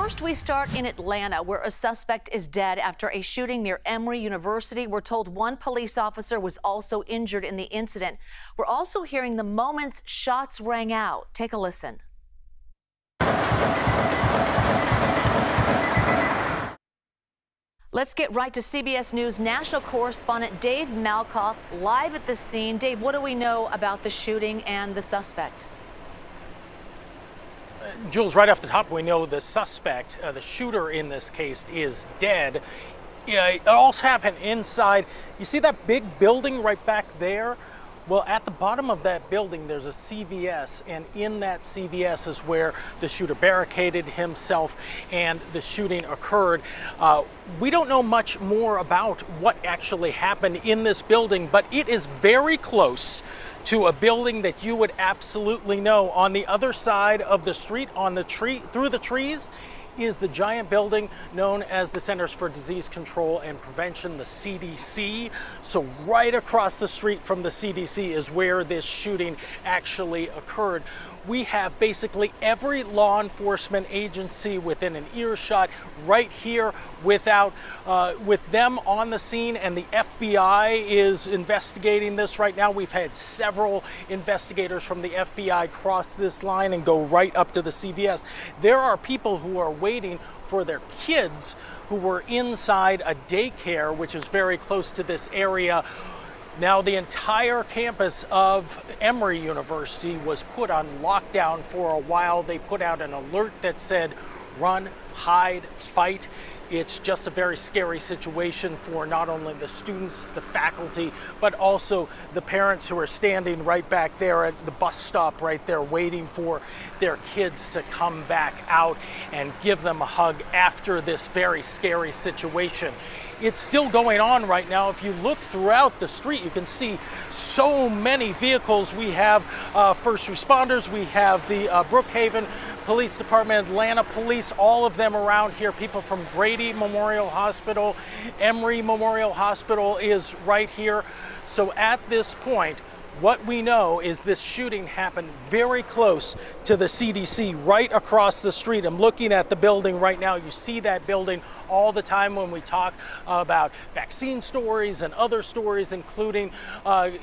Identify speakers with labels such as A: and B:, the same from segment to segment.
A: first, we start in Atlanta, where a suspect is dead after a shooting near Emory University. We're told one police officer was also injured in the incident. We're also hearing the moments shots rang out. Take a listen. Let's get right to CBS News national correspondent Dave Malkoff live at the scene. Dave, what do we know about the shooting and the suspect?
B: Jules, right off the top, we know the suspect, the shooter in this case, is dead. It also happened inside. You see that big building right back there? Well, at the bottom of that building, there's a CVS, and in that CVS is where the shooter barricaded himself and the shooting occurred. We don't know much more about what actually happened in this building, but it is very close to a building that you would absolutely know. On the other side of the street, on the tree, through the trees, is the giant building known as the Centers for Disease Control and Prevention, the CDC. So right across the street from the CDC is where this shooting actually occurred. We have basically every law enforcement agency within an earshot right here with them on the scene, and the FBI is investigating this right now. We've had several investigators from the FBI cross this line and go right up to the CVS. There are people who are waiting for their kids who were inside a daycare, which is very close to this area. Now, the entire campus of Emory University was put on lockdown for a while. They put out an alert that said, run, hide, fight. It's just a very scary situation for not only the students, the faculty, but also the parents who are standing right back there at the bus stop right there waiting for their kids to come back out and give them a hug after this very scary situation. It's still going on right now. If you look throughout the street, you can see so many vehicles. We have first responders, we have the Brookhaven Police Department, Atlanta Police, all of them around here. People from Grady Memorial Hospital, Emory Memorial Hospital is right here. So at this point, what we know is this shooting happened very close to the CDC, right across the street. I'm looking at the building right now. You see that building all the time when we talk about vaccine stories and other stories, including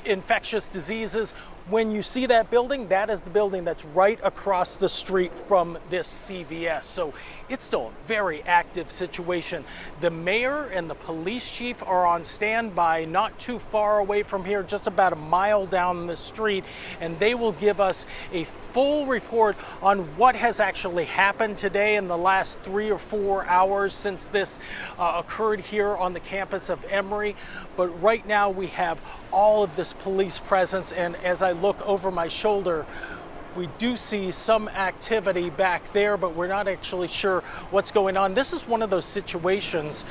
B: infectious diseases. When you see that building, that is the building that's right across the street from this CVS. So it's still a very active situation. The mayor and the police chief are on standby not too far away from here, just about a mile down the street, and they will give us a full report on what has actually happened today in the last 3 or 4 hours since this occurred here on the campus of Emory. But right now we have all of this police presence, and as I look over my shoulder, we do see some activity back there, but we're not actually sure what's going on. This is one of those situations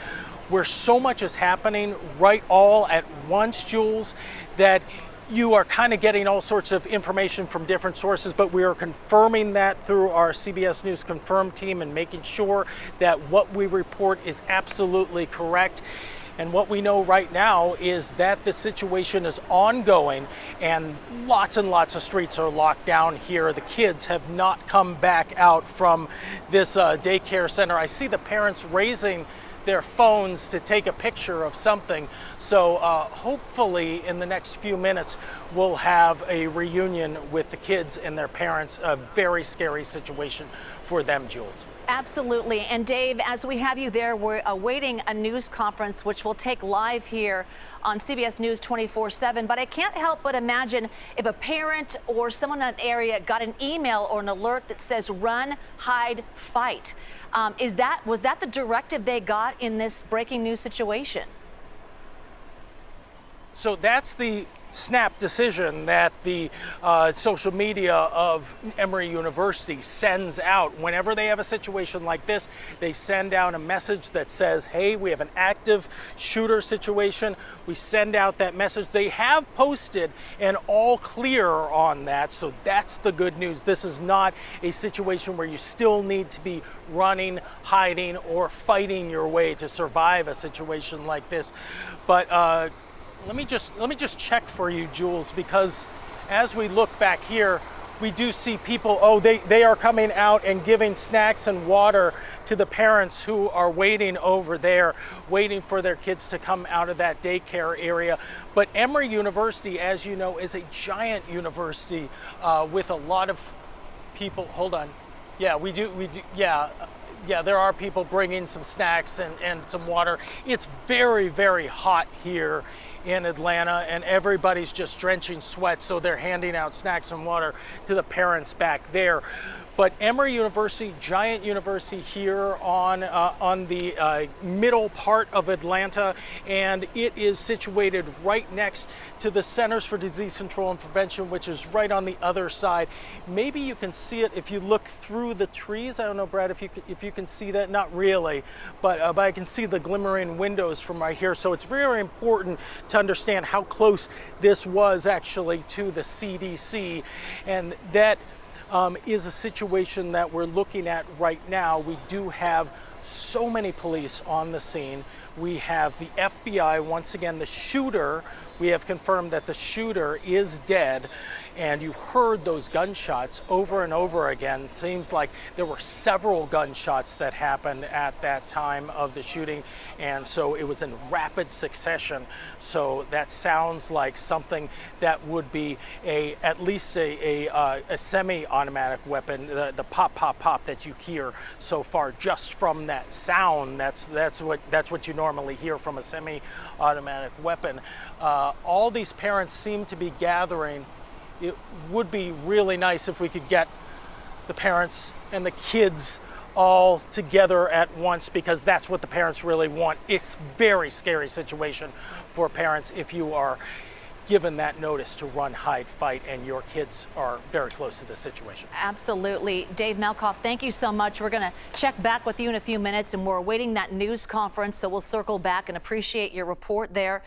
B: where so much is happening right all at once, Jules, that you are kind of getting all sorts of information from different sources, but we are confirming that through our CBS News Confirm team and making sure that what we report is absolutely correct. And what we know right now is that the situation is ongoing and lots of streets are locked down here. The kids have not come back out from this daycare center. I see the parents raising their phones to take a picture of something. So hopefully in the next few minutes, we'll have a reunion with the kids and their parents. A very scary situation for them, Jules.
A: Absolutely. And Dave, as we have you there, we're awaiting a news conference, which will take live here on CBS News 24/7. But I can't help but imagine if a parent or someone in that area got an email or an alert that says run, hide, fight. Was that the directive they got in this breaking news situation?
B: So that's the snap decision that the social media of Emory University sends out. Whenever they have a situation like this, they send out a message that says, hey, we have an active shooter situation. We send out that message. They have posted an all clear on that, so that's the good news. This is not a situation where you still need to be running, hiding, or fighting your way to survive a situation like this. But let me just check for you, Jules, because as we look back here, we do see people, they are coming out and giving snacks and water to the parents who are waiting over there, waiting for their kids to come out of that daycare area. But Emory University, as you know, is a giant university with a lot of people. Hold on. Yeah, we do, yeah. Yeah, there are people bringing some snacks and some water. It's very, very hot here in Atlanta, and everybody's just drenching sweat, so they're handing out snacks and water to the parents back there. But Emory University, giant university here on the middle part of Atlanta, and it is situated right next to the Centers for Disease Control and Prevention, which is right on the other side. Maybe you can see it if you look through the trees. I don't know, Brad, if you can see that. Not really, but I can see the glimmering windows from right here. So it's very important to understand how close this was actually to the CDC, and that is a situation that we're looking at right now. We do have so many police on the scene. We have the FBI, once again, the shooter. We have confirmed that the shooter is dead, and you heard those gunshots over and over again. Seems like there were several gunshots that happened at that time of the shooting, and so it was in rapid succession. So that sounds like something that would be at least a semi-automatic weapon. The pop, pop, pop that you hear so far just from that sound, that's what you normally hear from a semi-automatic weapon. All these parents seem to be gathering. It would be really nice if we could get the parents and the kids all together at once, because that's what the parents really want. It's a very scary situation for parents if you are given that notice to run, hide, fight, and your kids are very close to the situation.
A: Absolutely. Dave Malkoff, thank you so much. We're going to check back with you in a few minutes, and we're awaiting that news conference, so we'll circle back and appreciate your report there.